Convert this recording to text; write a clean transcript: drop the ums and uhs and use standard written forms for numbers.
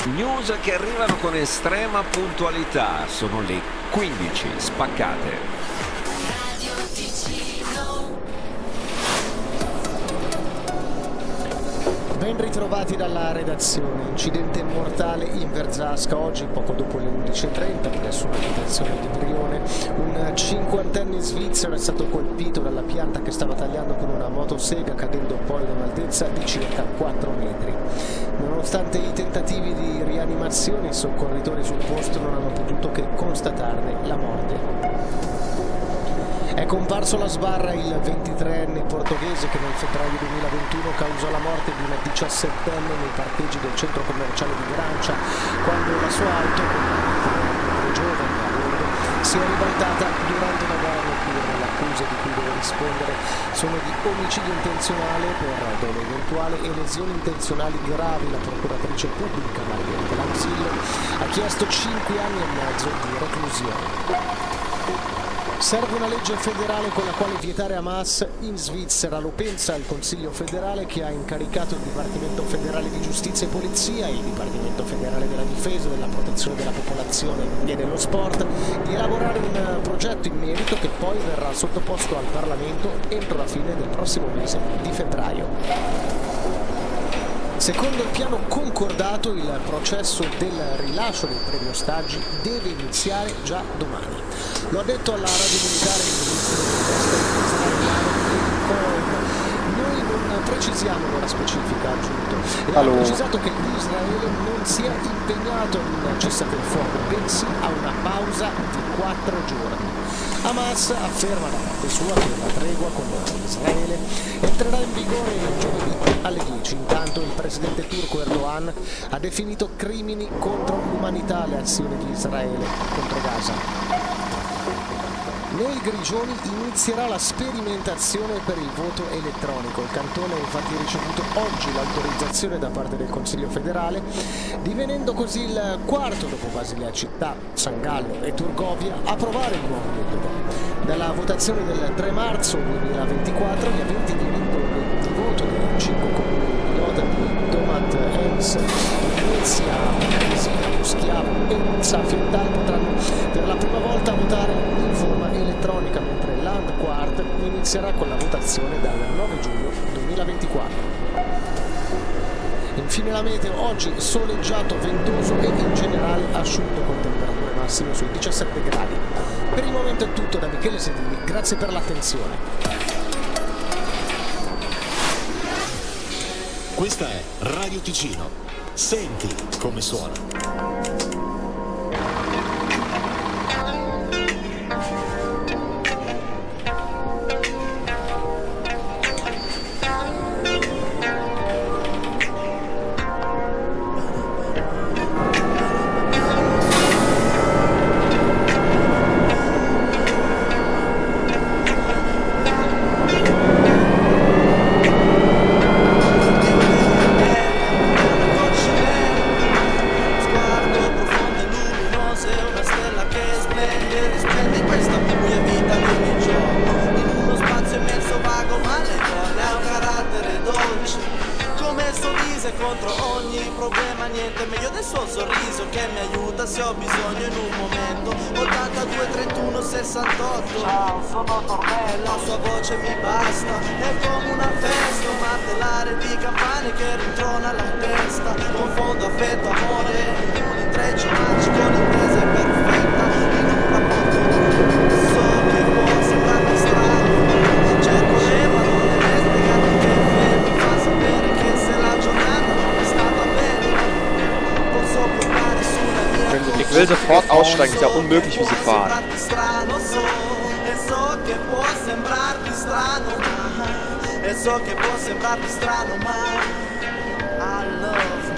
News che arrivano con estrema puntualità, sono le 15 spaccate. Ben ritrovati dalla redazione. Incidente mortale in Verzasca oggi poco dopo le 11:30 presso un'abitazione di Brione. Un cinquantenne svizzero è stato colpito dalla pianta che stava tagliando con una motosega, cadendo poi ad un'altezza di circa 4 metri. Nonostante i tentativi di rianimazione, i soccorritori sul posto non hanno potuto che constatarne la morte. È comparso alla sbarra il 23enne portoghese che nel febbraio 2021 causò la morte di una 17enne nei parcheggi del centro commerciale di Grancia, quando la sua auto, con giovane a bordo, si è ribaltata durante una gara notturna. Le accuse di cui deve rispondere sono di omicidio intenzionale per dolo eventuale e lesioni intenzionali gravi. La procuratrice pubblica Margherita Lanzillo ha chiesto 5 anni e mezzo di reclusione. Serve una legge federale con la quale vietare Hamas in Svizzera, lo pensa il Consiglio federale, che ha incaricato il Dipartimento federale di Giustizia e Polizia, il Dipartimento federale della Difesa, della Protezione della Popolazione e dello Sport di elaborare un progetto in merito che poi verrà sottoposto al Parlamento entro la fine del prossimo mese di febbraio. Secondo il piano concordato, il processo del rilascio dei 3 ostaggi deve iniziare già domani. Lo ha detto alla radio militare il ministro degli esteri israeliano Cohen. Noi non precisiamo l'ora specifica, ha aggiunto, e ha precisato che Israele non si è impegnato in un cessate il fuoco, bensì a una pausa di 4 giorni. Hamas afferma da parte sua che la tregua con Israele entrerà in vigore il giovedì alle 10. Intanto il presidente turco Erdogan ha definito crimini contro l'umanità le azioni di Israele contro Gaza. Nei Grigioni inizierà la sperimentazione per il voto elettronico. Il cantone ha infatti ricevuto oggi l'autorizzazione da parte del Consiglio federale, divenendo così il quarto dopo Basilea Città, San Gallo e Turgovia a provare il nuovo metodo. Dalla votazione del 3 marzo 2024 gli aventi diritto di voto dei 5 comuni pilota di Domat, Ems, Venezia, Pesino, Schiavo e Safietal potranno per la prima volta votare in forma elettronica, mentre l'Andquart inizierà con la votazione dal 9 giugno 2024. Infine la meteo, oggi soleggiato, ventoso e in generale asciutto con temperature massime sui 17 gradi. Per il momento è tutto da Michele Sedini, grazie per l'attenzione. Questa è Radio Ticino. Senti come suona. Contro ogni problema, niente meglio del suo sorriso che mi aiuta se ho bisogno in un momento. 82 31 68. Ciao, sono Tornello. La sua voce mi basta, è come una festa, un martellare di campane che rintrona la testa. Confondo affetto, amore, un intreccio magico, l'intesa è perfetta. In un rapporto so che può sembrarmi strano, cerco le parole spiegate che mi fa sapere che se la giornata Ik wil sofort aussteigen. Ist ja unmöglich, wie sie fahren. E so che può sembrarti strano, ma I love